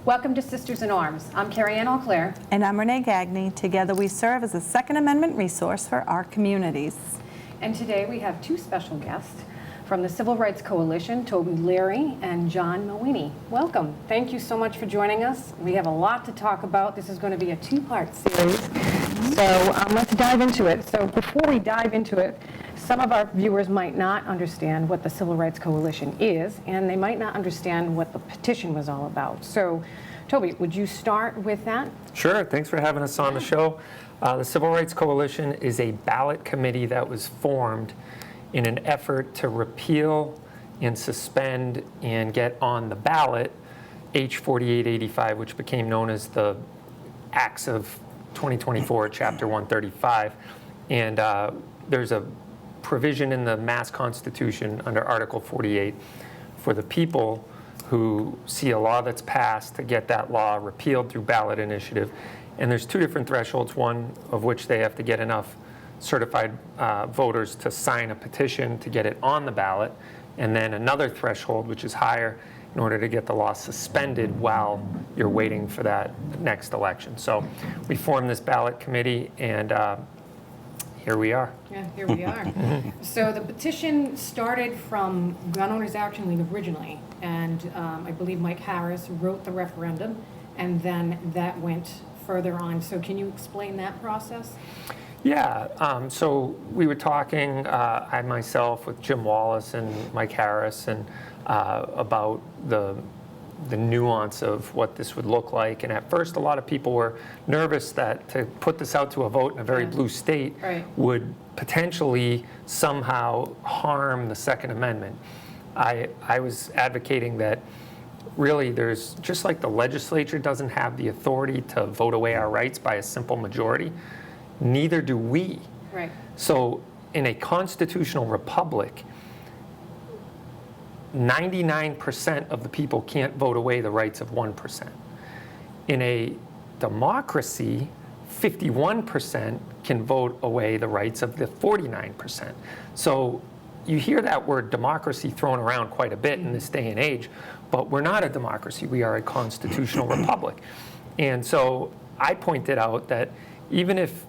Welcome to Sisters in Arms. I'm Carrie Ann Auclair. And I'm Renee Gagne. Together we serve as a Second Amendment resource for our communities. And today we have two special guests from the Civil Rights Coalition, Toby Leary and John Mawini. Welcome. Thank you so much for joining us. We have a lot to talk about. This is going to be a two-part series. So let's dive into it. So before we dive into it, some of our viewers might not understand what the Civil Rights Coalition is, and they might not understand what the petition was all about. So, Toby, would you start with that? Sure. Thanks for having us on the show. The Civil Rights Coalition is a ballot committee that was formed in an effort to repeal and suspend and get on the ballot H 4885, which became known as the Acts of 2024, Chapter 135. And there's a provision in the Mass Constitution under Article 48 for the people who see a law that's passed to get that law repealed through ballot initiative. And there's two different thresholds, one of which they have to get enough certified voters to sign a petition to get it on the ballot, and then another threshold, which is higher, in order to get the law suspended while you're waiting for that next election. So we formed this ballot committee, and here we are. Yeah, here we are. So the petition started from Gun Owners Action League originally, and I believe Mike Harris wrote the referendum, and then that went further on. So can you explain that process? Yeah, so we were talking, I myself, with Jim Wallace and Mike Harris, and about the nuance of what this would look like. And at first, a lot of people were nervous that to put this out to a vote in a very blue state would potentially somehow harm the Second Amendment. I was advocating that really there's, just like the legislature doesn't have the authority to vote away our rights by a simple majority, neither do we. Right. So in a constitutional republic, 99% of the people can't vote away the rights of 1%. In a democracy, 51% can vote away the rights of the 49%. So you hear that word democracy thrown around quite a bit in this day and age, but we're not a democracy, we are a constitutional republic. And so I pointed out that even if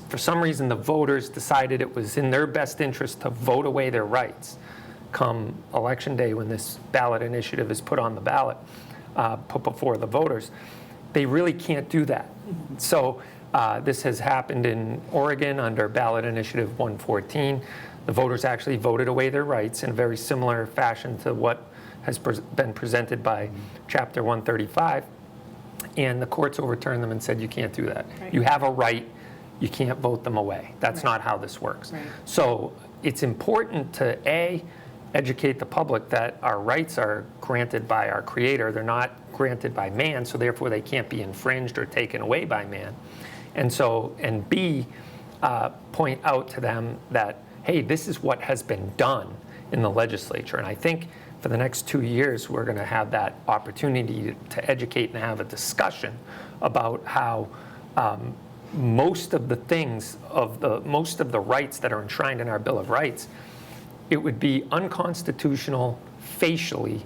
for some reason the voters decided it was in their best interest to vote away their rights come election day when this ballot initiative is put on the ballot, put before the voters, they really can't do that. So this has happened in Oregon under ballot initiative 114. The voters actually voted away their rights in a very similar fashion to what has been presented by Chapter 135. And the courts overturned them and said, you can't do that. Right. You have a right, you can't vote them away. That's not how this works. Right. So it's important to, A, educate the public that our rights are granted by our Creator. They're not granted by man, so therefore they can't be infringed or taken away by man. And so, and B, point out to them that, hey, this is what has been done in the legislature. And I think for the next 2 years, we're going to have that opportunity to educate and have a discussion about how most of the things, most of the rights that are enshrined in our Bill of Rights, it would be unconstitutional facially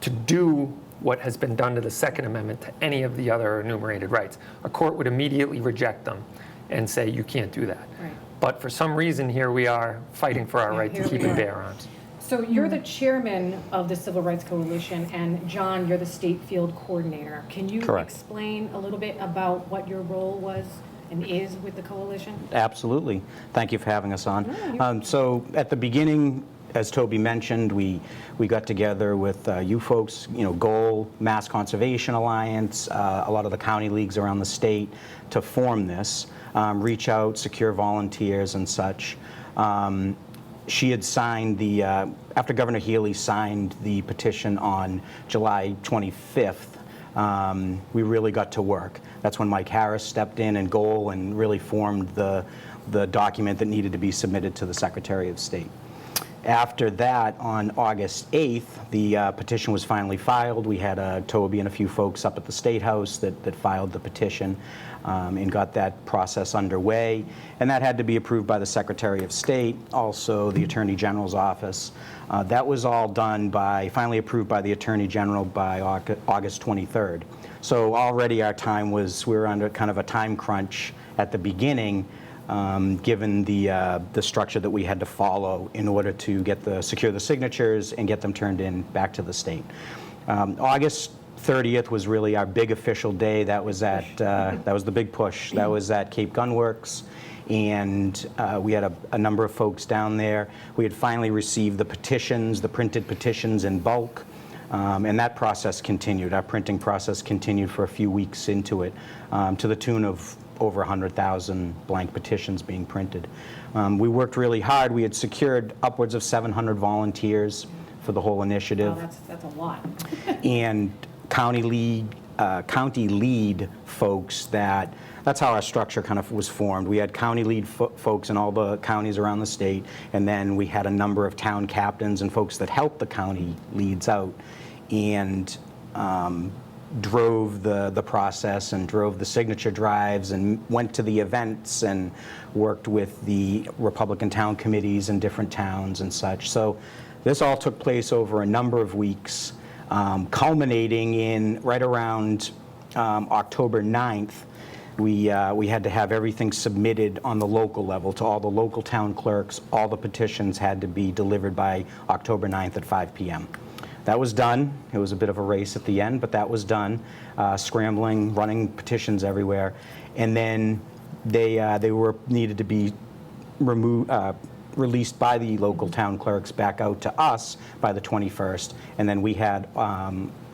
to do what has been done to the Second Amendment to any of the other enumerated rights. A court would immediately reject them and say, you can't do that. Right. But for some reason, here we are fighting for our right to keep and bear arms. So you're the chairman of the Civil Rights Coalition, and John, you're the state field coordinator. Can you explain a little bit about what your role was and is with the coalition? Absolutely. Thank you for having us on. So at the beginning, as Toby mentioned, we got together with you folks, GOAL, Mass Conservation Alliance, a lot of the county leagues around the state to form this, reach out, secure volunteers and such. She had signed the, after Governor Healy signed the petition on July 25th, we really got to work. That's when Mike Harris stepped in and GOAL and really formed the document that needed to be submitted to the Secretary of State. After that, on August 8th, the petition was finally filed. We had Toby and a few folks up at the State House that filed the petition and got that process underway. And that had to be approved by the Secretary of State, also the Attorney General's office. That was all done finally approved by the Attorney General by August 23rd. So already our time we were under kind of a time crunch at the beginning, given the structure that we had to follow in order to secure the signatures and get them turned in back to the state. August 30th was really our big official day. That was that was the big push. That was at Cape Gun Works, and we had a number of folks down there. We had finally received the petitions, the printed petitions in bulk, and that process continued. Our printing process continued for a few weeks into it, to the tune of over 100,000 blank petitions being printed. We worked really hard. We had secured upwards of 700 volunteers for the whole initiative. Wow, that's a lot. And county lead folks that's how our structure kind of was formed. We had county lead folks in all the counties around the state, and then we had a number of town captains and folks that helped the county leads out and drove the process and drove the signature drives and went to the events and worked with the Republican town committees in different towns and such. So this all took place over a number of weeks, culminating in right around October 9th. We had to have everything submitted on the local level to all the local town clerks. All the petitions had to be delivered by October 9th at 5 p.m. That was done. It was a bit of a race at the end, but that was done. Scrambling, running petitions everywhere. And then they needed to be released by the local town clerks back out to us by the 21st. And then we had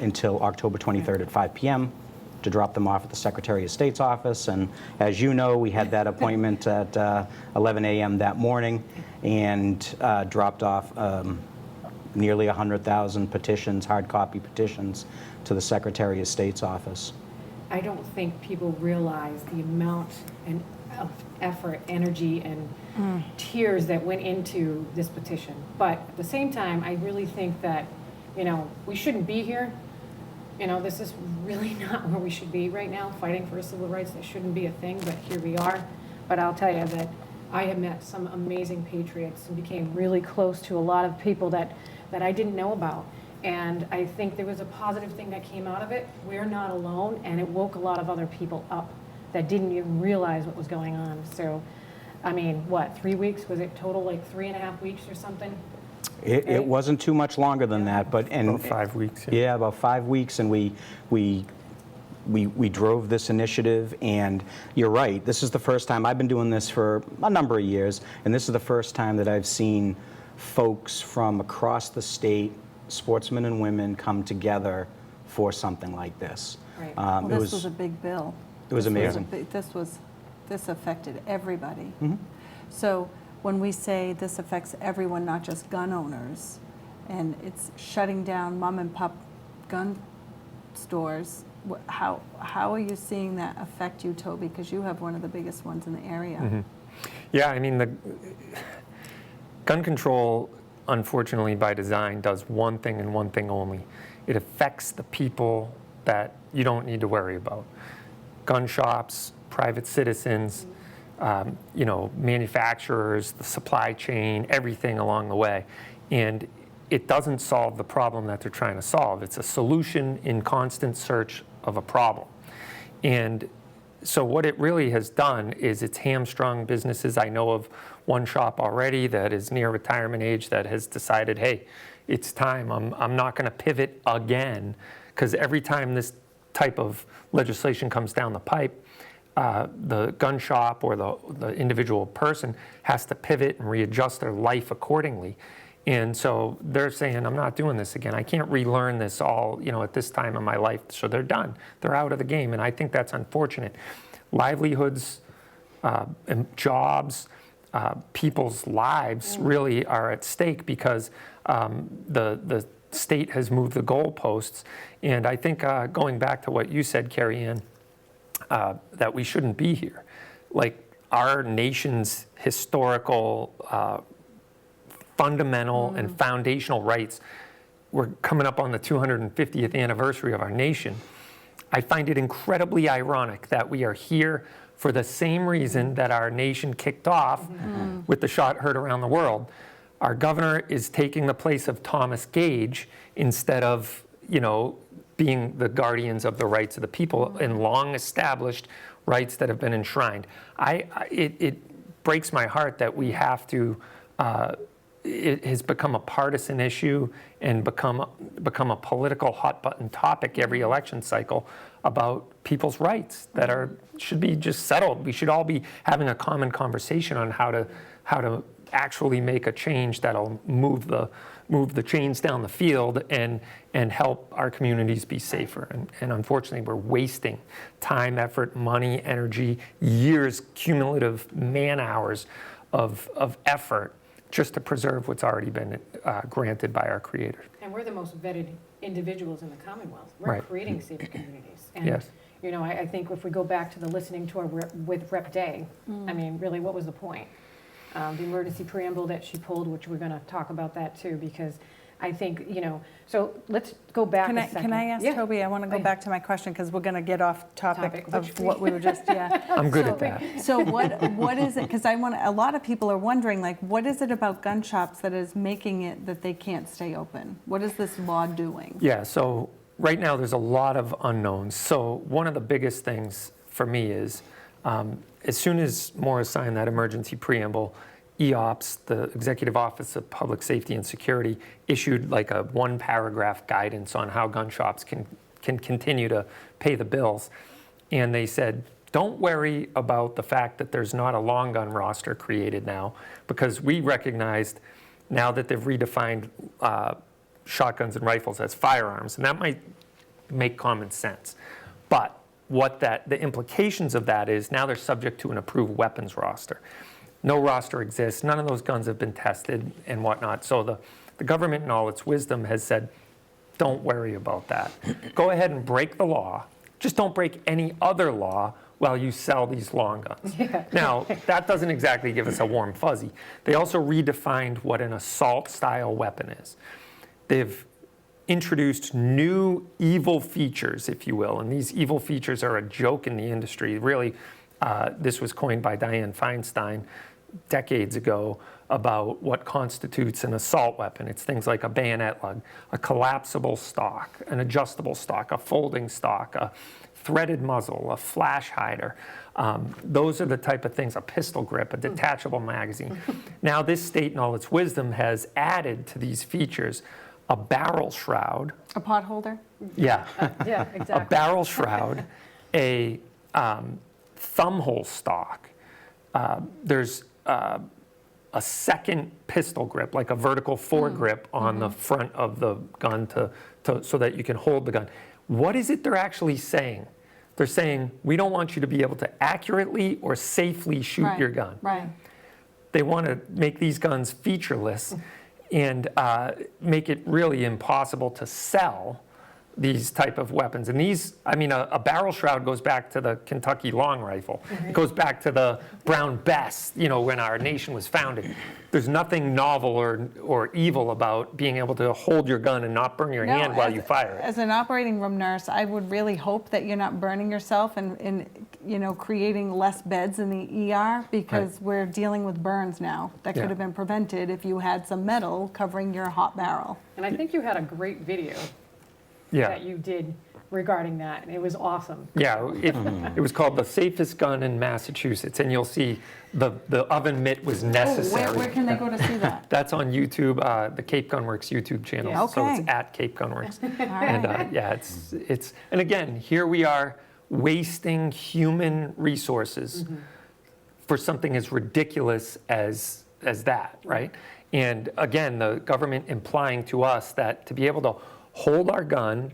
until October 23rd at 5 p.m. to drop them off at the Secretary of State's office. And as you know, we had that appointment at 11 a.m. that morning and dropped off nearly 100,000 petitions, hard copy petitions, to the Secretary of State's office. I don't think people realize the amount of effort, energy, and tears that went into this petition. But at the same time, I really think that, we shouldn't be here. This is really not where we should be right now, fighting for civil rights. That shouldn't be a thing, but here we are. But I'll tell you that I have met some amazing patriots and became really close to a lot of people that I didn't know about. And I think there was a positive thing that came out of it. We're not alone, and it woke a lot of other people up that didn't even realize what was going on. So, 3 weeks? Was it total like 3.5 weeks or something? It wasn't too much longer than that, but About 5 weeks. Yeah, about 5 weeks, and we drove this initiative. And you're right, this is the first time. I've been doing this for a number of years, and this is the first time that I've seen folks from across the state, sportsmen and women, come together for something like this. Right. Well, this was a big bill. It was amazing. This affected everybody. Mm-hmm. So when we say this affects everyone, not just gun owners, and it's shutting down mom and pop gun stores, how are you seeing that affect you, Toby? Because you have one of the biggest ones in the area. Mm-hmm. Yeah, the gun control, unfortunately by design, does one thing and one thing only. It affects the people that you don't need to worry about. Gun shops, private citizens, manufacturers, the supply chain, everything along the way. And it doesn't solve the problem that they're trying to solve. It's a solution in constant search of a problem. And so what it really has done is it's hamstrung businesses. I know of one shop already that is near retirement age that has decided, hey, it's time. I'm not going to pivot again, because every time this type of legislation comes down the pipe, the gun shop or the individual person has to pivot and readjust their life accordingly. And so they're saying, I'm not doing this again. I can't relearn this all, at this time of my life. So they're done. They're out of the game. And I think that's unfortunate. Livelihoods, and jobs, people's lives really are at stake because the state has moved the goalposts. And I think going back to what you said, Carrie Ann, that we shouldn't be here. Like our nation's historical fundamental and foundational rights. We're coming up on the 250th anniversary of our nation. I find it incredibly ironic that we are here for the same reason that our nation kicked off with the shot heard around the world. Our governor is taking the place of Thomas Gage instead of, being the guardians of the rights of the people and long established rights that have been enshrined. It breaks my heart that we have to, it has become a partisan issue and become a political hot button topic every election cycle about people's rights that should be just settled. We should all be having a common conversation on how to actually make a change that'll move the chains down the field and help our communities be safer. And unfortunately, we're wasting time, effort, money, energy, years, cumulative man hours of effort just to preserve what's already been granted by our Creator. And we're the most vetted individuals in the Commonwealth. We're Right. creating safer communities. And, Yes. I think if we go back to the listening tour with Rep Day, I mean, really, what was the point? The emergency preamble that she pulled, which we're going to talk about that too, because I think, so let's go back a second. Can I ask Yeah. Toby, I want to go back to my question because we're going to get off topic Topic, of what we were just, I'm good at that. So what is it, because a lot of people are wondering, like, what is it about gun shops that is making it that they can't stay open? What is this law doing? Yeah, so right now there's a lot of unknowns. So one of the biggest things for me is as soon as Morris signed that emergency preamble, EOPS, the Executive Office of Public Safety and Security, issued like a one-paragraph guidance on how gun shops can continue to pay the bills. And they said, don't worry about the fact that there's not a long gun roster created now, because we recognized now that they've redefined shotguns and rifles as firearms, and that might make common sense. But the implications of that is now they're subject to an approved weapons roster. No roster exists. None of those guns have been tested and whatnot. So the government, in all its wisdom, has said, don't worry about that. Go ahead and break the law. Just don't break any other law while you sell these long guns. Yeah. Now, that doesn't exactly give us a warm fuzzy. They also redefined what an assault-style weapon is. They've introduced new evil features, if you will, and these evil features are a joke in the industry. Really, this was coined by Dianne Feinstein decades ago about what constitutes an assault weapon. It's things like a bayonet lug, a collapsible stock, an adjustable stock, a folding stock, a threaded muzzle, a flash hider. Those are the type of things, a pistol grip, a detachable magazine. Now this state in all its wisdom has added to these features a barrel shroud. A pot holder? Yeah. Yeah, A exactly. barrel shroud, a thumb hole stock. There's a second pistol grip, like a vertical foregrip on the front of the gun so that you can hold the gun. What is it they're actually saying? They're saying, we don't want you to be able to accurately or safely shoot your gun. Right. They want to make these guns featureless and make it really impossible to sell these type of weapons. And these, a barrel shroud goes back to the Kentucky long rifle. It goes back to the Brown Bess, when our nation was founded. There's nothing novel or evil about being able to hold your gun and not burn your hand while you fire it. As an operating room nurse, I would really hope that you're not burning yourself and creating less beds in the ER, because we're dealing with burns now that could have been prevented if you had some metal covering your hot barrel. And I think you had a great video that you did regarding that, and it was awesome. Yeah, it was called The Safest Gun in Massachusetts, and you'll see the oven mitt was necessary. Where can they go to see that? That's on YouTube, the Cape Gunworks YouTube channel. Yeah. So it's Okay. at Cape Gunworks. All right. And it's and again, here we are wasting human resources for something as ridiculous as that, right? And again, the government implying to us that to be able to hold our gun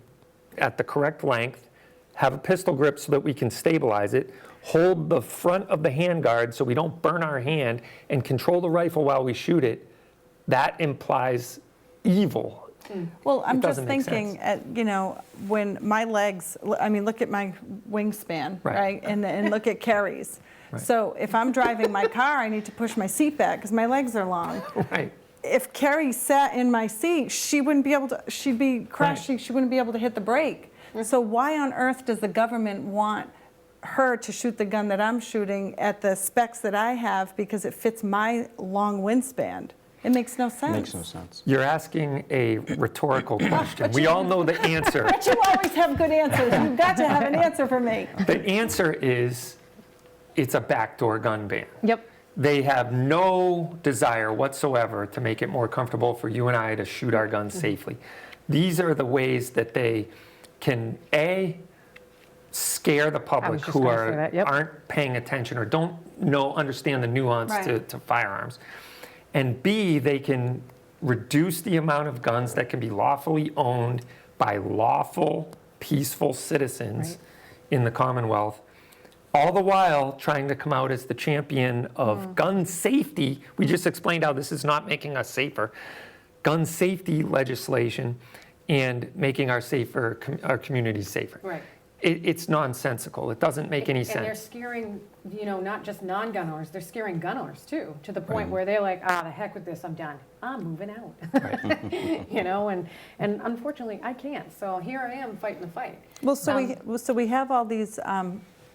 at the correct length, have a pistol grip so that we can stabilize it, hold the front of the handguard so we don't burn our hand, and control the rifle while we shoot it, that implies evil. Well, I'm just doesn't make thinking, when my legs, look at my wingspan, right? And look at Carrie's. Right. So if I'm driving my car, I need to push my seat back because my legs are long. Right. if Carrie sat in my seat, she wouldn't be able to, she'd be crashing, she wouldn't be able to hit the brake. So why on earth does the government want her to shoot the gun that I'm shooting at the specs that I have because it fits my long wingspan? It makes no sense. Makes no sense. You're asking a rhetorical question. We all know the answer. But you always have good answers. You've got to have an answer for me. The answer is it's a backdoor gun ban. Yep. They have no desire whatsoever to make it more comfortable for you and I to shoot our guns safely. These are the ways that they can, A, scare the public just who gonna say that, yep. aren't paying attention or don't understand the nuance Right. to firearms. And B, they can reduce the amount of guns that can be lawfully owned by lawful, peaceful citizens Right. in the Commonwealth, all the while trying to come out as the champion of gun safety. We just explained how this is not making us safer. Gun safety legislation and making our communities safer. Right. It's nonsensical. It doesn't make any And they're sense. scaring, not just non-gun owners, they're scaring gun owners too, to the point where they're like, the heck with this, I'm done. I'm moving out. And unfortunately, I can't. So here I am fighting the fight. Well, so we have all these,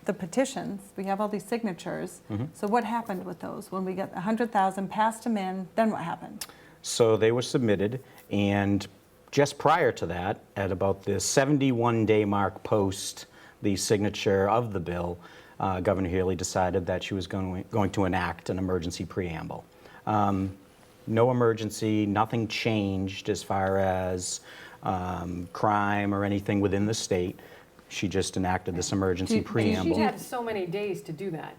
the petitions, we have all these signatures. So what happened with those? When we got 100,000, passed them in, then what happened? So they were submitted, and just prior to that, at about the 71-day mark post the signature of the bill, Governor Healy decided that she was going to enact an emergency preamble. No emergency, nothing changed as far as crime or anything within the state. She just enacted this emergency preamble. She had so many days to do that,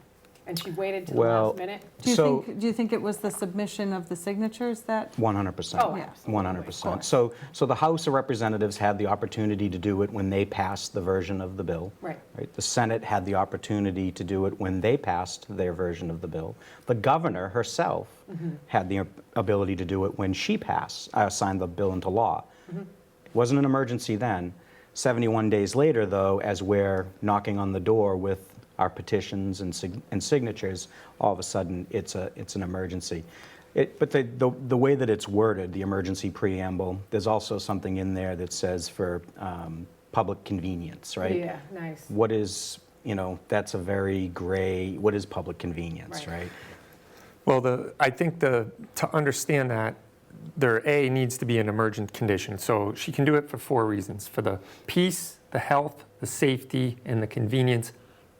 and she waited till the Well, last minute. So- Do you think it was the submission of the signatures that? 100%. Oh, absolutely. 100%. So the House of Representatives had the opportunity to do it when they passed the version of the bill. Right. The Senate had the opportunity to do it when they passed their version of the bill. The governor herself had the ability to do it when she signed the bill into law. It wasn't an emergency then. 71 days later, though, as we're knocking on the door with our petitions and signatures, all of a sudden it's an emergency. But the way that it's worded, the emergency preamble, there's also something in there that says for public convenience, right? Yeah, nice. What is, that's a very gray, what is public convenience, Right. right? Well, I think to understand that, there, A, needs to be an emergent condition. So she can do it for 4 reasons: for the peace, the health, the safety, and the convenience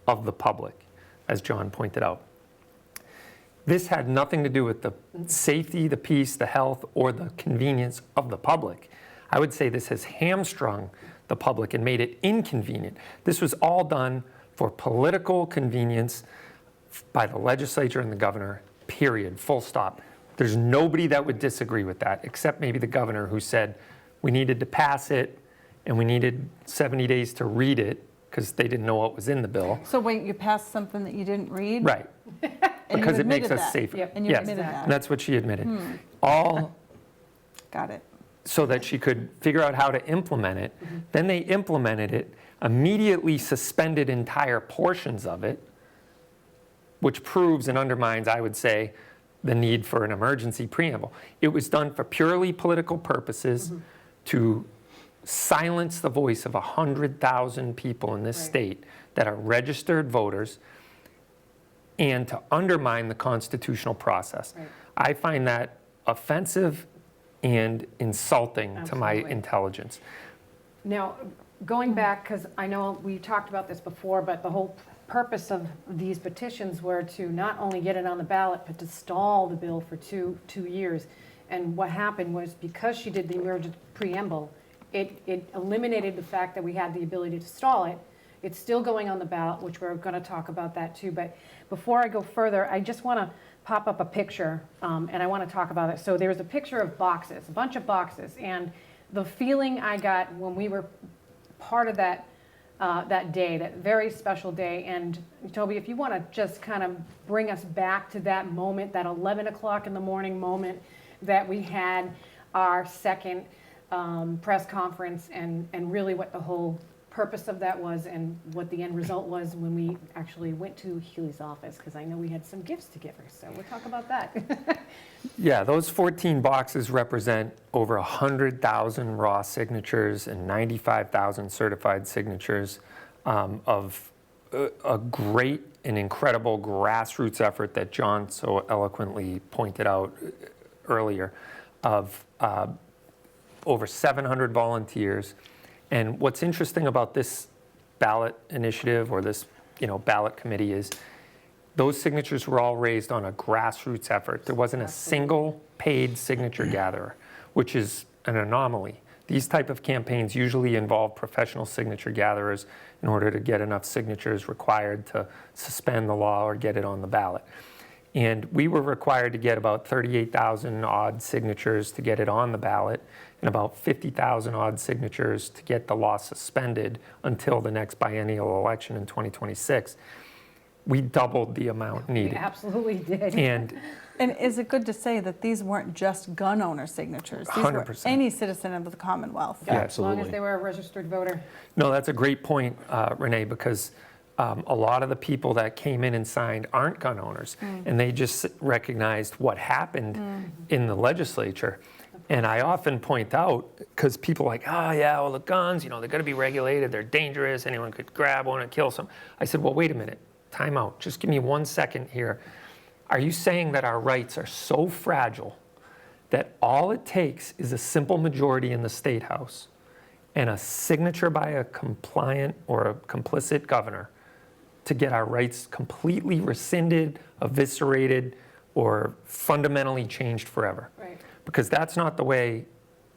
of the public, as John pointed out. This had nothing to do with the safety, the peace, the health, or the convenience of the public. I would say this has hamstrung the public and made it inconvenient. This was all done for political convenience by the legislature and the governor, period, full stop. There's nobody that would disagree with that, except maybe the governor, who said we needed to pass it and we needed 70 days to read it because they didn't know what was in the bill. So wait, you passed something that you didn't read? Right. And Because you it makes admitted us that? safer. Yep. And you Yes. admitted Exactly. And that? that's what she admitted. All Got it. so that she could figure out how to implement it. Then they implemented it, immediately suspended entire portions of it, which proves and undermines, I would say, the need for an emergency preamble. It was done for purely political purposes to silence the voice of 100,000 people in this Right. state that are registered voters and to undermine the constitutional process. Right. I find that offensive and insulting to my Absolutely. intelligence. Now, going back, because I know we talked about this before, but the whole purpose of these petitions were to not only get it on the ballot, but to stall the bill for two years. And what happened was, because she did the emergent preamble, it eliminated the fact that we had the ability to stall it. It's still going on the ballot, which we're going to talk about that too. But before I go further, I just want to pop up a picture, and I want to talk about it. So there's a picture of boxes, a bunch of boxes, and the feeling I got when we were part of that day, that very special day. And Toby, if you want to just kind of bring us back to that moment, that 11 o'clock in the morning moment that we had our second press conference, and really what the whole purpose of that was and what the end result was when we actually went to Healy's office, because I know we had some gifts to give her, so we'll talk about that. Yeah, those 14 boxes represent over 100,000 raw signatures and 95,000 certified signatures of a great and incredible grassroots effort that John so eloquently pointed out earlier of over 700 volunteers. And what's interesting about this ballot initiative or this, ballot committee is those signatures were all raised on a grassroots effort. There wasn't a single paid signature gatherer, which is an anomaly. These type of campaigns usually involve professional signature gatherers in order to get enough signatures required to suspend the law or get it on the ballot. And we were required to get about 38,000 odd signatures to get it on the ballot and about 50,000 odd signatures to get the law suspended until the next biennial election in 2026. We doubled the amount needed. We absolutely did. And is it good to say that these weren't just gun owner signatures? These were 100%. any citizen of the Commonwealth. Yeah, As long as absolutely. they were a registered voter. No, that's a great point, Renee, because a lot of the people that came in and signed aren't gun owners, and they just recognized what happened in the legislature. And I often point out, because people are like, oh yeah, well the guns, they're going to be regulated, they're dangerous, anyone could grab one and kill some. I said, well, wait a minute, time out, just give me 1 second here. Are you saying that our rights are so fragile that all it takes is a simple majority in the State House and a signature by a compliant or a complicit governor to get our rights completely rescinded, eviscerated, or fundamentally changed forever? Right. Because that's not the way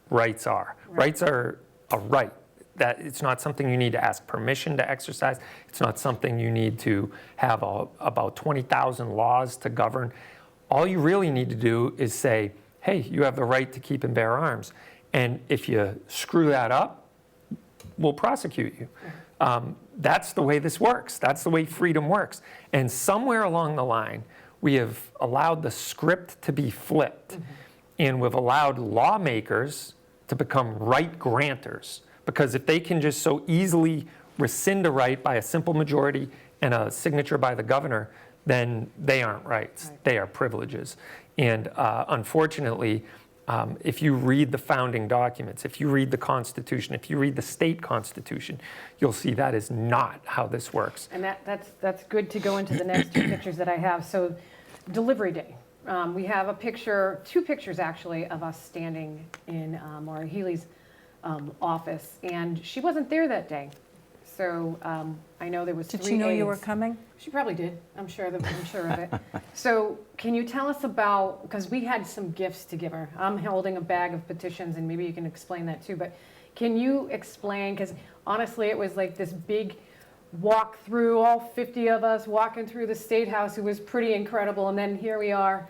rights are. Rights are a right. That it's not something you need to ask permission to exercise. It's not something you need to have about 20,000 laws to govern. All you really need to do is say, hey, you have the right to keep and bear arms. And if you screw that up, we'll prosecute you. That's the way this works. That's the way freedom works. And somewhere along the line, we have allowed the script to be flipped. And we've allowed lawmakers to become right granters. Because if they can just so easily rescind a right by a simple majority and a signature by the governor, then they aren't rights. They are privileges. And unfortunately, if you read the founding documents, if you read the Constitution, if you read the state constitution, you'll see that is not how this works. And that's good to go into the next two pictures that I have. So delivery day. We have a picture, two pictures actually, of us standing in Maura Healy's office, and she wasn't there that day. So I know there was Did 3 she know you were aides. coming? She probably did. I'm sure of it. So can you tell us about, because we had some gifts to give her. I'm holding a bag of petitions, and maybe you can explain that too. But can you explain, because honestly, it was like this big walk through, all 50 of us walking through the State House. It was pretty incredible. And then here we are,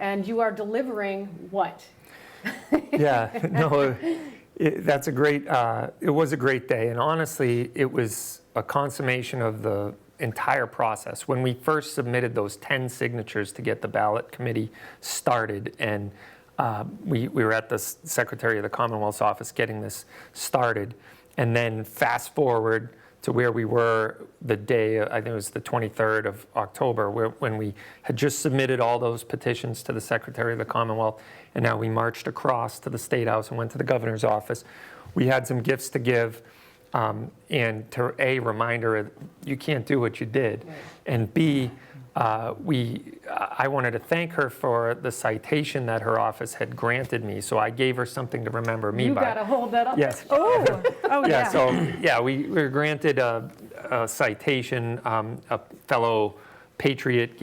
and you are delivering what? Yeah, no, that's a great, it was a great day. And honestly, it was a consummation of the entire process. When we first submitted those 10 signatures to get the ballot committee started, and we were at the Secretary of the Commonwealth's office getting this started, and then fast forward to where we were the day, I think it was the 23rd of October, when we had just submitted all those petitions to the Secretary of the Commonwealth, and now we marched across to the State House and went to the governor's office. We had some gifts to give, and to A, remind her you can't do what you did, Right. and B, I wanted to thank her for the citation that her office had granted me, so I gave her something to remember me You by. got to hold that up. Yes. Oh, Yeah, yeah. so, yeah, we were granted a citation. A fellow patriot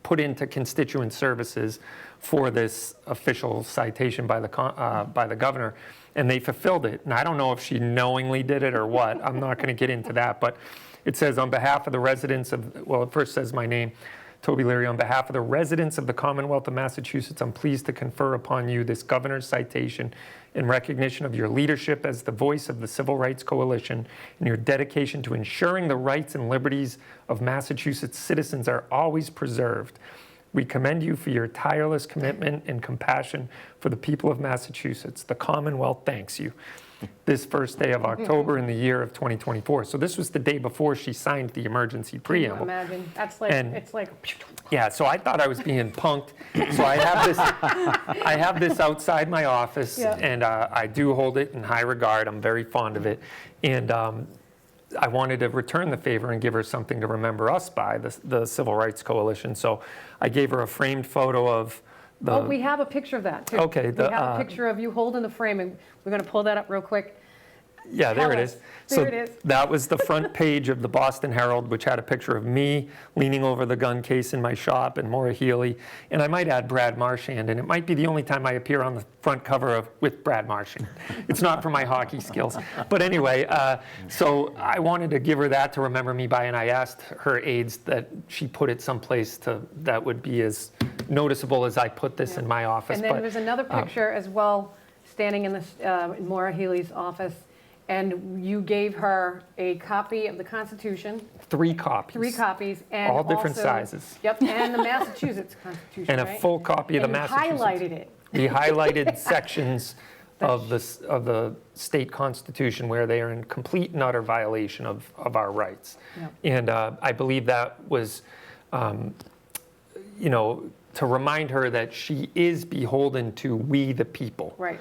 put into constituent services for this official citation by the governor, and they fulfilled it. And I don't know if she knowingly did it or what. I'm not going to get into that, but it says, on behalf of the residents of, well, it first says my name, Toby Leary, on behalf of the residents of the Commonwealth of Massachusetts, I'm pleased to confer upon you this governor's citation in recognition of your leadership as the voice of the Civil Rights Coalition and your dedication to ensuring the rights and liberties of Massachusetts citizens are always preserved. We commend you for your tireless commitment and compassion for the people of Massachusetts. The Commonwealth thanks you. this first day of October in the year of 2024. So this was the day before she signed the emergency Can you preamble. imagine? That's like, And- it's like, Yeah, so I thought I was being punked. So I have this outside my office, Yeah. and I do hold it in high regard. I'm very fond of it. And I wanted to return the favor and give her something to remember us by, the Civil Rights Coalition. So I gave her a framed photo of the... oh, we have a picture of that, too. Okay, We have a picture of you holding the frame, and we're going to pull that up real quick. Yeah, there Tell it us. is. There it is. That was the front page of the Boston Herald, which had a picture of me leaning over the gun case in my shop, and Maura Healey, and I might add Brad Marchand, and it might be the only time I appear on the front cover with Brad Marchand. It's not for my hockey skills. But anyway, so I wanted to give her that to remember me by, and I asked her aides that she put it someplace that would be as noticeable as I put this in my office. And then But, there's another picture as well, standing in in Maura Healey's office, and you gave her a copy of the Constitution, 3 copies. 3 copies, and All different also- sizes. Yep, and the Massachusetts Constitution, And a right? full copy of the And you Massachusetts. highlighted it. We highlighted sections of the state constitution where they are in complete and utter violation of our rights. Yep. And I believe that was, to remind her that she is beholden to we the people. Right.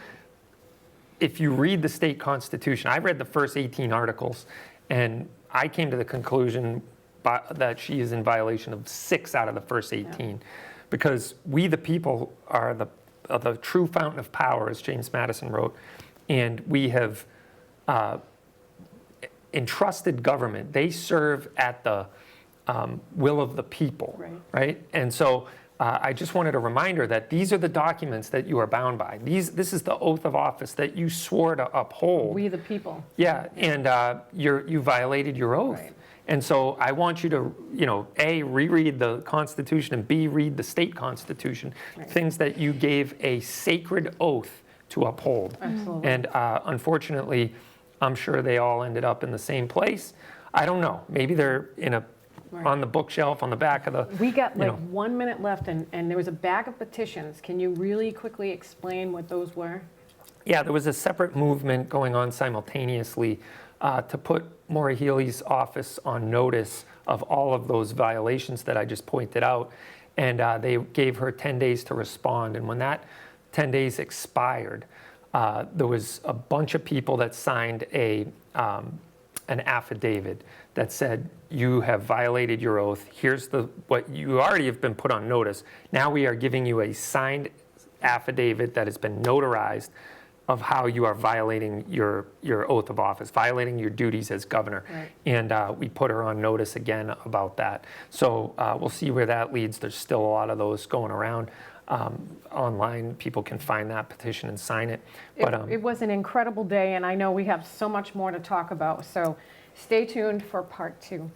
If you read the state constitution, I read the first 18 articles, and I came to the conclusion that she is in violation of 6 out of the first 18, because we the people are the true fountain of power, as James Madison wrote, and we have entrusted government. They serve at the will of the people, right? And so I just wanted a reminder that these are the documents that you are bound by. This is the oath of office that you swore to uphold. We the people. Yeah, and you violated your oath. Right. And so I want you to, A, reread the Constitution, and B, read the state constitution, things that you gave a sacred oath to uphold. Absolutely. And unfortunately, I'm sure they all ended up in the same place. I don't know. Maybe they're on the bookshelf on the back of the... We got you like know. 1 minute left, and there was a bag of petitions. Can you really quickly explain what those were? Yeah, there was a separate movement going on simultaneously to put Maura Healey's office on notice of all of those violations that I just pointed out. And they gave her 10 days to respond. And when that 10 days expired, there was a bunch of people that signed an affidavit that said, you have violated your oath. Here's what you already have been put on notice. Now we are giving you a signed affidavit that has been notarized of how you are violating your oath of office, violating your duties as governor. Right. And we put her on notice again about that. So we'll see where that leads. There's still a lot of those going around. Online, people can find that petition and sign it. But It was an incredible day, and I know we have so much more to talk about. So stay tuned for part 2.